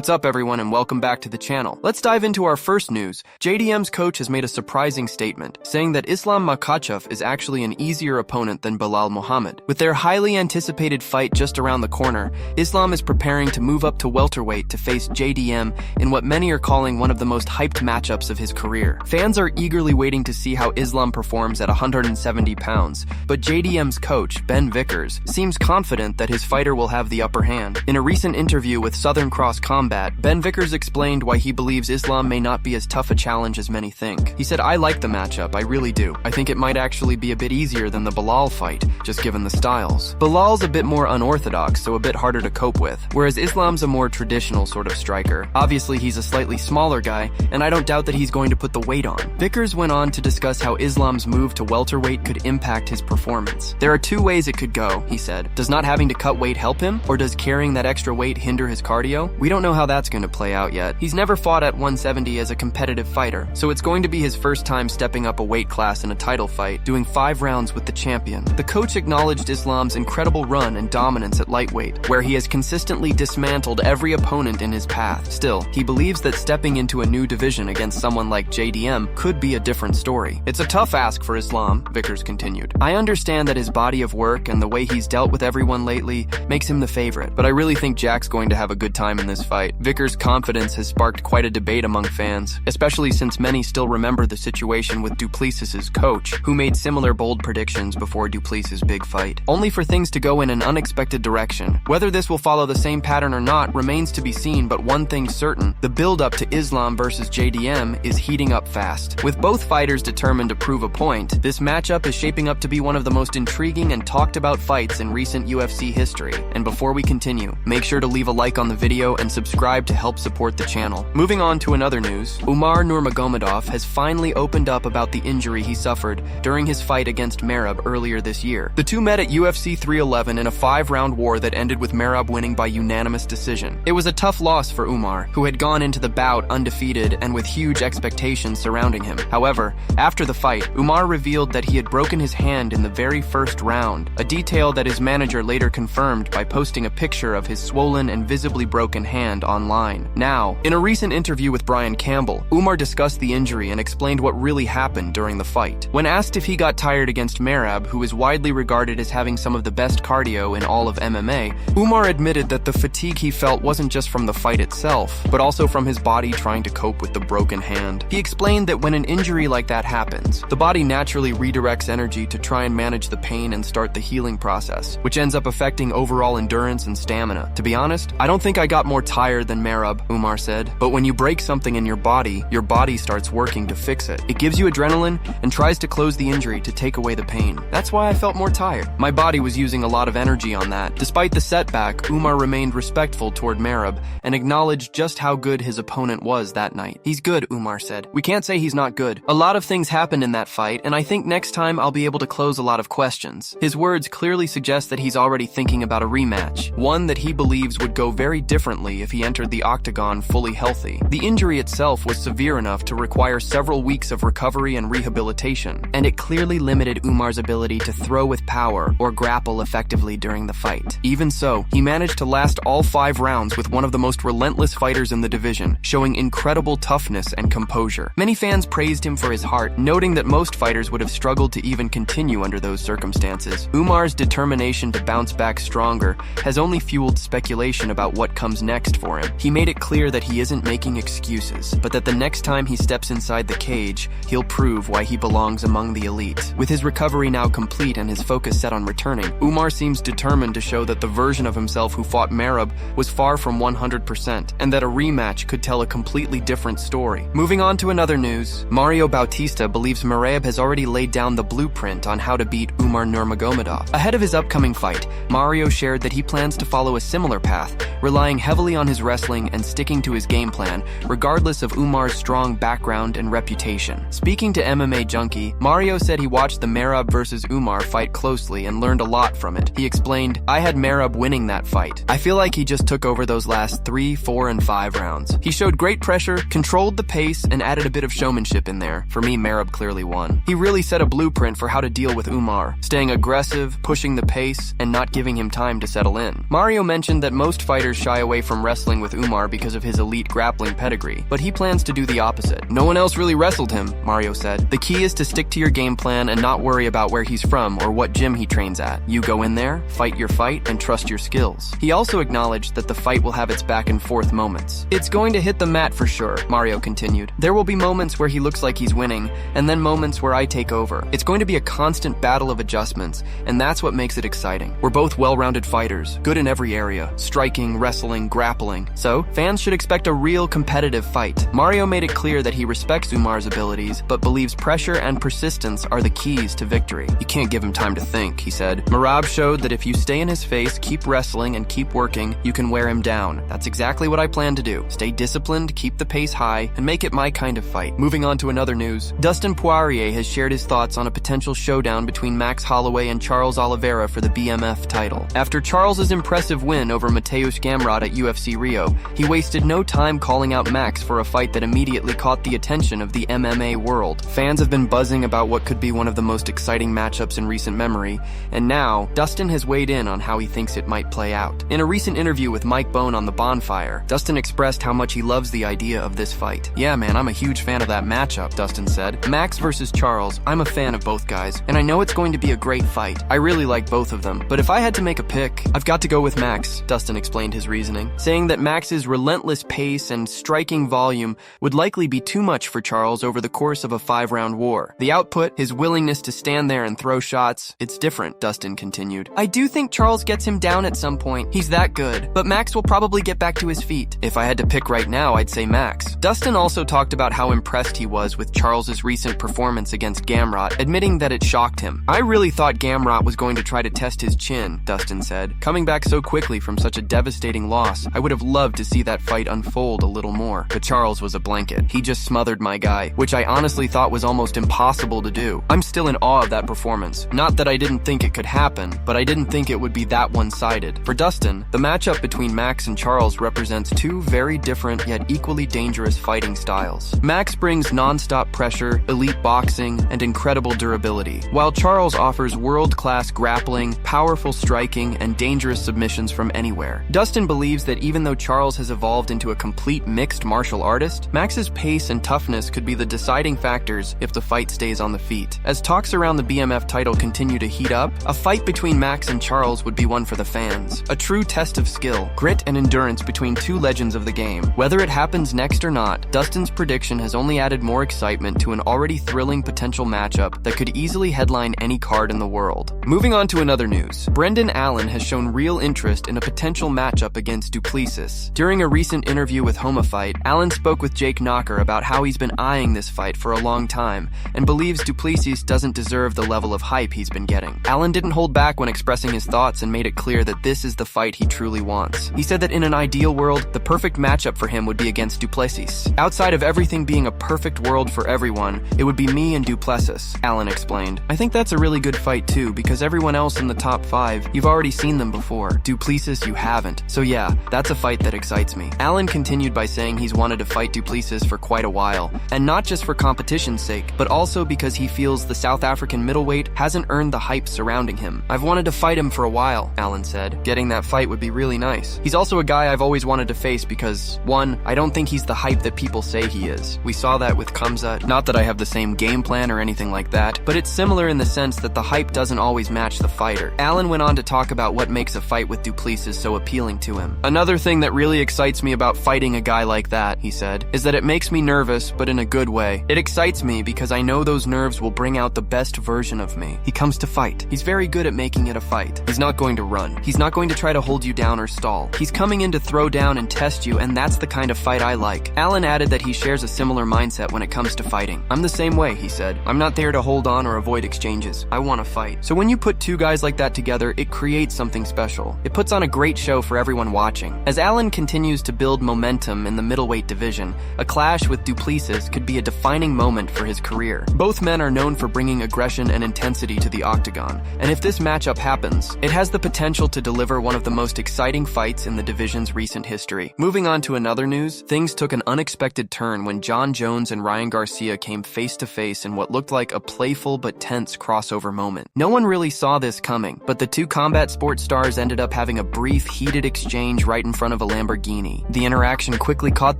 What's up everyone and welcome back to the channel. Let's dive into our first news. JDM's coach has made a surprising statement, saying that Islam Makhachev is actually an easier opponent than Belal Muhammad. With their highly anticipated fight just around the corner, Islam is preparing to move up to welterweight to face JDM in what many are calling one of the most hyped matchups of his career. Fans are eagerly waiting to see how Islam performs at 170 pounds, but JDM's coach, Ben Vickers, seems confident that his fighter will have the upper hand. In a recent interview with Southern Cross Combat, Ben Vickers explained why he believes Islam may not be as tough a challenge as many think. He said, "I like the matchup, I really do. I think it might actually be a bit easier than the Belal fight, just given the styles. Belal's a bit more unorthodox, so a bit harder to cope with, whereas Islam's a more traditional sort of striker. Obviously, he's a slightly smaller guy, and I don't doubt that he's going to put the weight on." Vickers went on to discuss how Islam's move to welterweight could impact his performance. "There are two ways it could go," he said. "Does not having to cut weight help him, or does carrying that extra weight hinder his cardio? We don't know how that's going to play out yet. He's never fought at 170 as a competitive fighter, so it's going to be his first time stepping up a weight class in a title fight, doing 5 rounds with the champion." The coach acknowledged Islam's incredible run and dominance at lightweight, where he has consistently dismantled every opponent in his path. Still, he believes that stepping into a new division against someone like JDM could be a different story. "It's a tough ask for Islam," Vickers continued. "I understand that his body of work and the way he's dealt with everyone lately makes him the favorite, but I really think Jack's going to have a good time in this fight." Vickers' confidence has sparked quite a debate among fans, especially since many still remember the situation with Duplessis's coach, who made similar bold predictions before Duplessis' big fight, only for things to go in an unexpected direction. Whether this will follow the same pattern or not remains to be seen, but one thing's certain: the build-up to Islam versus JDM is heating up fast. With both fighters determined to prove a point, this matchup is shaping up to be one of the most intriguing and talked about fights in recent UFC history. And before we continue, make sure to leave a like on the video and subscribe to help support the channel. Moving on to another news, Umar Nurmagomedov has finally opened up about the injury he suffered during his fight against Merab earlier this year. The two met at UFC 311 in a 5-round war that ended with Merab winning by unanimous decision. It was a tough loss for Umar, who had gone into the bout undefeated and with huge expectations surrounding him. However, after the fight, Umar revealed that he had broken his hand in the very first round, a detail that his manager later confirmed by posting a picture of his swollen and visibly broken hand online. Now, in a recent interview with Brian Campbell, Umar discussed the injury and explained what really happened during the fight. When asked if he got tired against Merab, who is widely regarded as having some of the best cardio in all of MMA, Umar admitted that the fatigue he felt wasn't just from the fight itself, but also from his body trying to cope with the broken hand. He explained that when an injury like that happens, the body naturally redirects energy to try and manage the pain and start the healing process, which ends up affecting overall endurance and stamina. "To be honest, I don't think I got more tired than Merab," Umar said. "But when you break something in your body starts working to fix it. It gives you adrenaline and tries to close the injury to take away the pain. That's why I felt more tired. My body was using a lot of energy on that." Despite the setback, Umar remained respectful toward Merab and acknowledged just how good his opponent was that night. "He's good," Umar said. "We can't say he's not good. A lot of things happened in that fight, and I think next time I'll be able to close a lot of questions." His words clearly suggest that he's already thinking about a rematch, one that he believes would go very differently if he entered the octagon fully healthy. The injury itself was severe enough to require several weeks of recovery and rehabilitation, and it clearly limited Umar's ability to throw with power or grapple effectively during the fight. Even so, he managed to last all 5 rounds with one of the most relentless fighters in the division, showing incredible toughness and composure. Many fans praised him for his heart, noting that most fighters would have struggled to even continue under those circumstances. Umar's determination to bounce back stronger has only fueled speculation about what comes next for him. He made it clear that he isn't making excuses, but that the next time he steps inside the cage, he'll prove why he belongs among the elite. With his recovery now complete and his focus set on returning, Umar seems determined to show that the version of himself who fought Merab was far from 100%, and that a rematch could tell a completely different story. Moving on to another news, Mario Bautista believes Merab has already laid down the blueprint on how to beat Umar Nurmagomedov. Ahead of his upcoming fight, Mario shared that he plans to follow a similar path, relying heavily on his wrestling and sticking to his game plan, regardless of Umar's strong background and reputation. Speaking to MMA Junkie, Mario said he watched the Merab versus Umar fight closely and learned a lot from it. He explained, "I had Merab winning that fight. I feel like he just took over those last 3, 4, and 5 rounds. He showed great pressure, controlled the pace, and added a bit of showmanship in there. For me, Merab clearly won. He really set a blueprint for how to deal with Umar, staying aggressive, pushing the pace, and not giving him time to settle in." Mario mentioned that most fighters shy away from wrestling wrestling with Umar because of his elite grappling pedigree, but he plans to do the opposite. No one else really wrestled him, Mario said. The key is to stick to your game plan and not worry about where he's from or what gym he trains at. You go in there, fight your fight, and trust your skills. He also acknowledged that the fight will have its back and forth moments. It's going to hit the mat for sure, Mario continued. There will be moments where he looks like he's winning, and then moments where I take over. It's going to be a constant battle of adjustments, and that's what makes it exciting. We're both well-rounded fighters, good in every area, striking, wrestling, grappling. So, fans should expect a real competitive fight. Mario made it clear that he respects Umar's abilities, but believes pressure and persistence are the keys to victory. You can't give him time to think, he said. Merab showed that if you stay in his face, keep wrestling, and keep working, you can wear him down. That's exactly what I plan to do. Stay disciplined, keep the pace high, and make it my kind of fight. Moving on to another news, Dustin Poirier has shared his thoughts on a potential showdown between Max Holloway and Charles Oliveira for the BMF title. After Charles's impressive win over Mateusz Gamrot at UFC Rio, he wasted no time calling out Max for a fight that immediately caught the attention of the MMA world. Fans have been buzzing about what could be one of the most exciting matchups in recent memory, and now, Dustin has weighed in on how he thinks it might play out. In a recent interview with Mike Bone on The Bonfire, Dustin expressed how much he loves the idea of this fight. Yeah man, I'm a huge fan of that matchup, Dustin said. Max versus Charles, I'm a fan of both guys, and I know it's going to be a great fight. I really like both of them, but if I had to make a pick, I've got to go with Max, Dustin explained his reasoning, saying that Max's relentless pace and striking volume would likely be too much for Charles over the course of a 5-round war. The output, his willingness to stand there and throw shots, it's different, Dustin continued. I do think Charles gets him down at some point. He's that good, but Max will probably get back to his feet. If I had to pick right now, I'd say Max. Dustin also talked about how impressed he was with Charles's recent performance against Gamrot, admitting that it shocked him. I really thought Gamrot was going to try to test his chin, Dustin said. Coming back so quickly from such a devastating loss, I would have loved to see that fight unfold a little more. But Charles was a blanket. He just smothered my guy, which I honestly thought was almost impossible to do. I'm still in awe of that performance. Not that I didn't think it could happen, but I didn't think it would be that one-sided. For Dustin, the matchup between Max and Charles represents two very different yet equally dangerous fighting styles. Max brings non-stop pressure, elite boxing, and incredible durability, while Charles offers world-class grappling, powerful striking, and dangerous submissions from anywhere. Dustin believes that even though Charles has evolved into a complete mixed martial artist, Max's pace and toughness could be the deciding factors if the fight stays on the feet. As talks around the BMF title continue to heat up, a fight between Max and Charles would be one for the fans. A true test of skill, grit, and endurance between two legends of the game. Whether it happens next or not, Dustin's prediction has only added more excitement to an already thrilling potential matchup that could easily headline any card in the world. Moving on to another news, Brendan Allen has shown real interest in a potential matchup against Duplessis. During a recent interview with HomaFight, Allen spoke with Jake Knocker about how he's been eyeing this fight for a long time and believes Duplessis doesn't deserve the level of hype he's been getting. Allen didn't hold back when expressing his thoughts and made it clear that this is the fight he truly wants. He said that in an ideal world, the perfect matchup for him would be against Duplessis. Outside of everything being a perfect world for everyone, it would be me and Duplessis, Allen explained. I think that's a really good fight too, because everyone else in the top 5, you've already seen them before. Duplessis, you haven't. So yeah, that's a fight that excites me. Allen continued by saying he's wanted to fight Duplessis for quite a while, and not just for competition's sake, but also because he feels the South African middleweight hasn't earned the hype surrounding him. I've wanted to fight him for a while, Allen said. Getting that fight would be really nice. He's also a guy I've always wanted to face because, 1, I don't think he's the hype that people say he is. We saw that with Kamza. Not that I have the same game plan or anything like that, but it's similar in the sense that the hype doesn't always match the fighter. Allen went on to talk about what makes a fight with Duplessis so appealing to him. Another thing that really excites me about fighting a guy like that, he said, is that it makes me nervous, but in a good way. It excites me because I know those nerves will bring out the best version of me. He comes to fight. He's very good at making it a fight. He's not going to run. He's not going to try to hold you down or stall. He's coming in to throw down and test you, and that's the kind of fight I like. Allen added that he shares a similar mindset when it comes to fighting. I'm the same way, he said. I'm not there to hold on or avoid exchanges. I want to fight. So when you put two guys like that together, it creates something special. It puts on a great show for everyone watching. As Allen continues to build momentum in the middleweight division, a clash with Duplessis could be a defining moment for his career. Both men are known for bringing aggression and intensity to the octagon, and if this matchup happens, it has the potential to deliver one of the most exciting fights in the division's recent history. Moving on to another news, things took an unexpected turn when John Jones and Ryan Garcia came face to face in what looked like a playful but tense crossover moment. No one really saw this coming, but the two combat sports stars ended up having a brief, heated exchange right in front of of a Lamborghini. The interaction quickly caught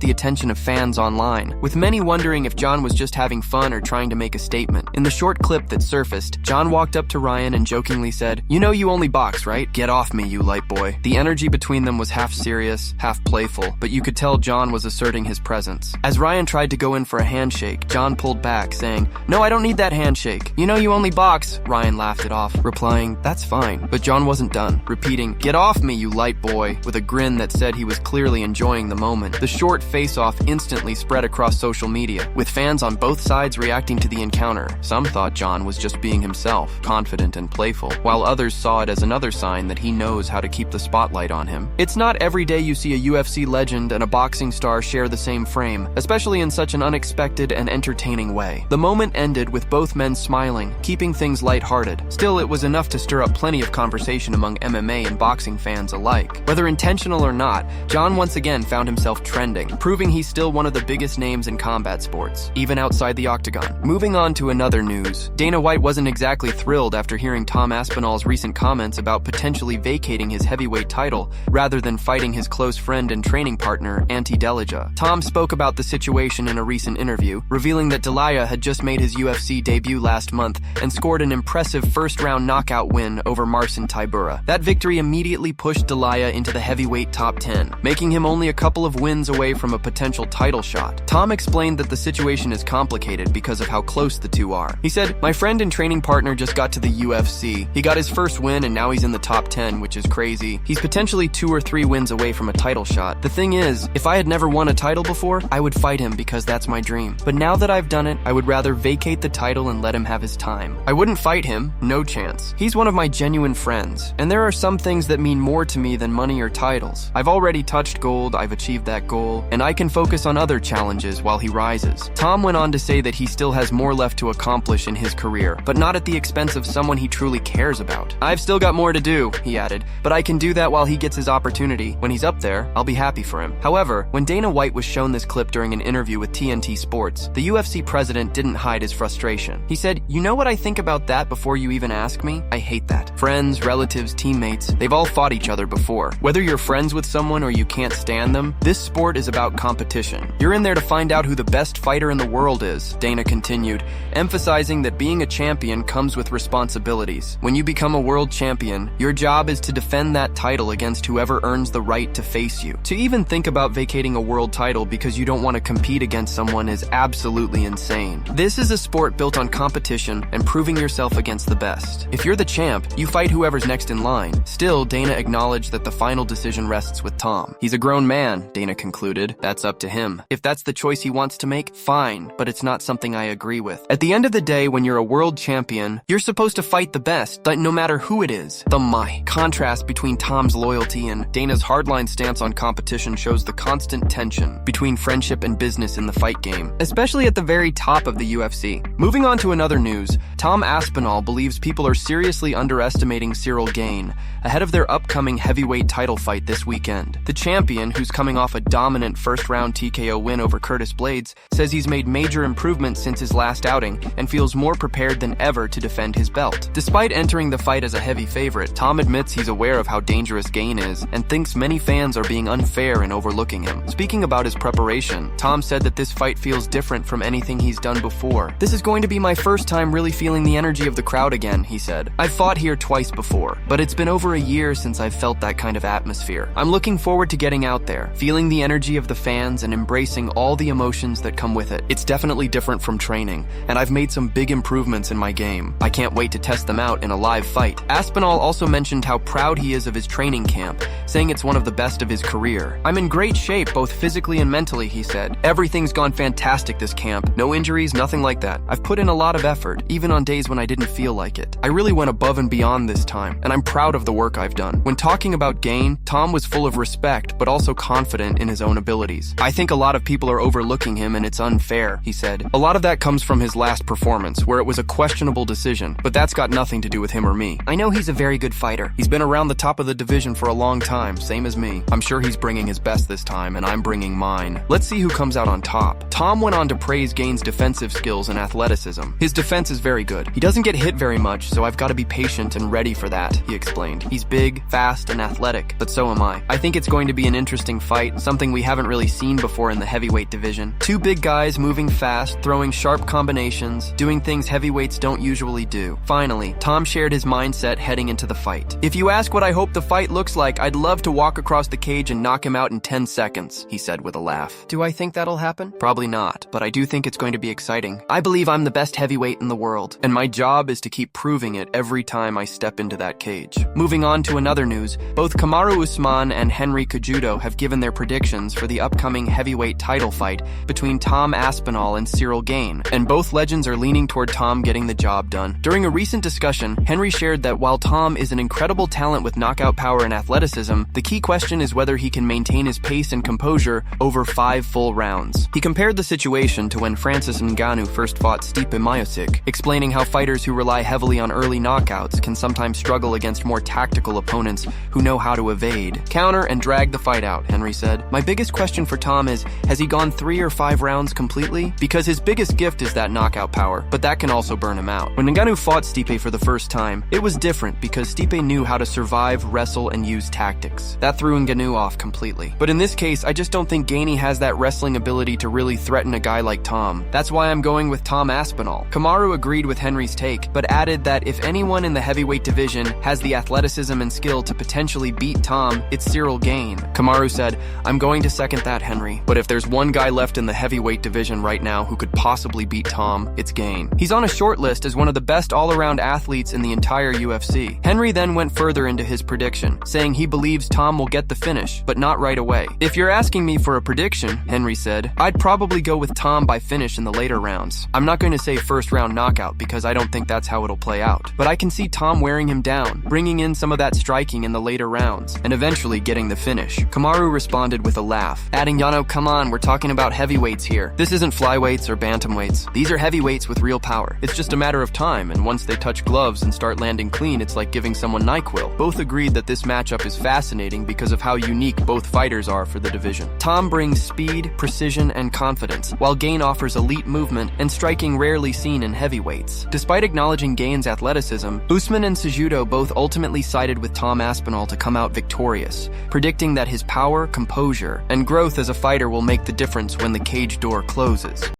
the attention of fans online, with many wondering if John was just having fun or trying to make a statement. In the short clip that surfaced, John walked up to Ryan and jokingly said, "You know you only box, right? Get off me, you light boy." The energy between them was half serious, half playful, but you could tell John was asserting his presence. As Ryan tried to go in for a handshake, John pulled back, saying, "No, I don't need that handshake. You know you only box." Ryan laughed it off, replying, "That's fine." But John wasn't done, repeating, "Get off me, you light boy," with a grin that said he was clearly enjoying the moment. The short face-off instantly spread across social media, with fans on both sides reacting to the encounter. Some thought John was just being himself, confident and playful, while others saw it as another sign that he knows how to keep the spotlight on him. It's not every day you see a UFC legend and a boxing star share the same frame, especially in such an unexpected and entertaining way. The moment ended with both men smiling, keeping things lighthearted. Still, it was enough to stir up plenty of conversation among MMA and boxing fans alike. Whether intentional or not, John once again found himself trending, proving he's still one of the biggest names in combat sports, even outside the octagon. Moving on to another news, Dana White wasn't exactly thrilled after hearing Tom Aspinall's recent comments about potentially vacating his heavyweight title rather than fighting his close friend and training partner, Ante Delija. Tom spoke about the situation in a recent interview, revealing that Delija had just made his UFC debut last month and scored an impressive first-round knockout win over Marcin Tybura. That victory immediately pushed Delija into the heavyweight top 10, making him only a couple of wins away from a potential title shot. Tom explained that the situation is complicated because of how close the two are. He said, "My friend and training partner just got to the UFC. He got his first win and now he's in the top 10, which is crazy. He's potentially 2 or 3 wins away from a title shot. The thing is, if I had never won a title before, I would fight him because that's my dream. But now that I've done it, I would rather vacate the title and let him have his time. I wouldn't fight him, no chance. He's one of my genuine friends, and there are some things that mean more to me than money or titles. I've already touched gold, I've achieved that goal, and I can focus on other challenges while he rises." Tom went on to say that he still has more left to accomplish in his career, but not at the expense of someone he truly cares about. "I've still got more to do," he added, "but I can do that while he gets his opportunity. When he's up there, I'll be happy for him." However, when Dana White was shown this clip during an interview with TNT Sports, the UFC president didn't hide his frustration. He said, "You know what I think about that before you even ask me? I hate that. Friends, relatives, teammates, they've all fought each other before. Whether you're friends with someone or you can't stand them, this sport is about competition. You're in there to find out who the best fighter in the world is," Dana continued, emphasizing that being a champion comes with responsibilities. When you become a world champion, your job is to defend that title against whoever earns the right to face you. To even think about vacating a world title because you don't want to compete against someone is absolutely insane. This is a sport built on competition and proving yourself against the best. If you're the champ, you fight whoever's next in line. Still, Dana acknowledged that the final decision rests with Tom. "He's a grown man," Dana concluded. "That's up to him. If that's the choice he wants to make, fine, but it's not something I agree with. At the end of the day, when you're a world champion, you're supposed to fight the best, no matter who it is." The contrast between Tom's loyalty and Dana's hardline stance on competition shows the constant tension between friendship and business in the fight game, especially at the very top of the UFC. Moving on to another news, Tom Aspinall believes people are seriously underestimating Cyril Gane ahead of their upcoming heavyweight title fight this weekend. The champion, who's coming off a dominant first-round TKO win over Curtis Blaydes, says he's made major improvements since his last outing and feels more prepared than ever to defend his belt. Despite entering the fight as a heavy favorite, Tom admits he's aware of how dangerous Gane is and thinks many fans are being unfair in overlooking him. Speaking about his preparation, Tom said that this fight feels different from anything he's done before. "This is going to be my first time really feeling the energy of the crowd again," he said. "I've fought here twice before, but it's been over a year since I've felt that kind of atmosphere. I'm looking forward to getting out there, feeling the energy of the fans and embracing all the emotions that come with it. It's definitely different from training, and I've made some big improvements in my game. I can't wait to test them out in a live fight." Aspinall also mentioned how proud he is of his training camp, saying it's one of the best of his career. "I'm in great shape, both physically and mentally," he said. "Everything's gone fantastic this camp. No injuries, nothing like that. I've put in a lot of effort, even on days when I didn't feel like it. I really went above and beyond this time, and I'm proud of the work I've done." When talking about Gane, Tom was full of respect, but also confident in his own abilities. "I think a lot of people are overlooking him and it's unfair," he said. "A lot of that comes from his last performance, where it was a questionable decision, but that's got nothing to do with him or me. I know he's a very good fighter. He's been around the top of the division for a long time, same as me. I'm sure he's bringing his best this time, and I'm bringing mine. Let's see who comes out on top." Tom went on to praise Gane's defensive skills and athleticism. "His defense is very good. He doesn't get hit very much, so I've got to be patient and ready for that," he explained. "He's big, fast, and athletic, but so am I. I think think it's going to be an interesting fight, something we haven't really seen before in the heavyweight division. Two big guys moving fast, throwing sharp combinations, doing things heavyweights don't usually do. Finally, Tom shared his mindset heading into the fight. "If you ask what I hope the fight looks like, I'd love to walk across the cage and knock him out in 10 seconds, he said with a laugh. Do I think that'll happen? Probably not, but I do think it's going to be exciting. I believe I'm the best heavyweight in the world, and my job is to keep proving it every time I step into that cage." Moving on to another news, both Kamaru Usman and Henry Cejudo have given their predictions for the upcoming heavyweight title fight between Tom Aspinall and Cyril Gane, and both legends are leaning toward Tom getting the job done. During a recent discussion, Henry shared that while Tom is an incredible talent with knockout power and athleticism, the key question is whether he can maintain his pace and composure over 5 full rounds. He compared the situation to when Francis Ngannou first fought Stipe Miocic, explaining how fighters who rely heavily on early knockouts can sometimes struggle against more tactical opponents who know how to evade, counter, and drag the fight out, Henry said. "My biggest question for Tom is, has he gone 3 or 5 rounds completely? Because his biggest gift is that knockout power, but that can also burn him out. When Ngannou fought Stipe for the first time, it was different because Stipe knew how to survive, wrestle, and use tactics. That threw Ngannou off completely. But in this case, I just don't think Gane has that wrestling ability to really threaten a guy like Tom. That's why I'm going with Tom Aspinall." Kamaru agreed with Henry's take, but added that if anyone in the heavyweight division has the athleticism and skill to potentially beat Tom, it's Cyril Gane. Kamaru said, "I'm going to second that, Henry, but if there's one guy left in the heavyweight division right now who could possibly beat Tom, it's Gane. He's on a short list as one of the best all-around athletes in the entire UFC." Henry then went further into his prediction, saying he believes Tom will get the finish, but not right away. "If you're asking me for a prediction," Henry said, "I'd probably go with Tom by finish in the later rounds. I'm not going to say first round knockout because I don't think that's how it'll play out, but I can see Tom wearing him down, bringing in some of that striking in the later rounds, and eventually getting the finish." Kamaru responded with a laugh, adding, "Yano, come on, we're talking about heavyweights here. This isn't flyweights or bantamweights. These are heavyweights with real power. It's just a matter of time, and once they touch gloves and start landing clean, it's like giving someone NyQuil." Both agreed that this matchup is fascinating because of how unique both fighters are for the division. Tom brings speed, precision, and confidence, while Gane offers elite movement and striking rarely seen in heavyweights. Despite acknowledging Gane's athleticism, Usman and Cejudo both ultimately sided with Tom Aspinall to come out victorious, predicting that his power, composure, and growth as a fighter will make the difference when the cage door closes.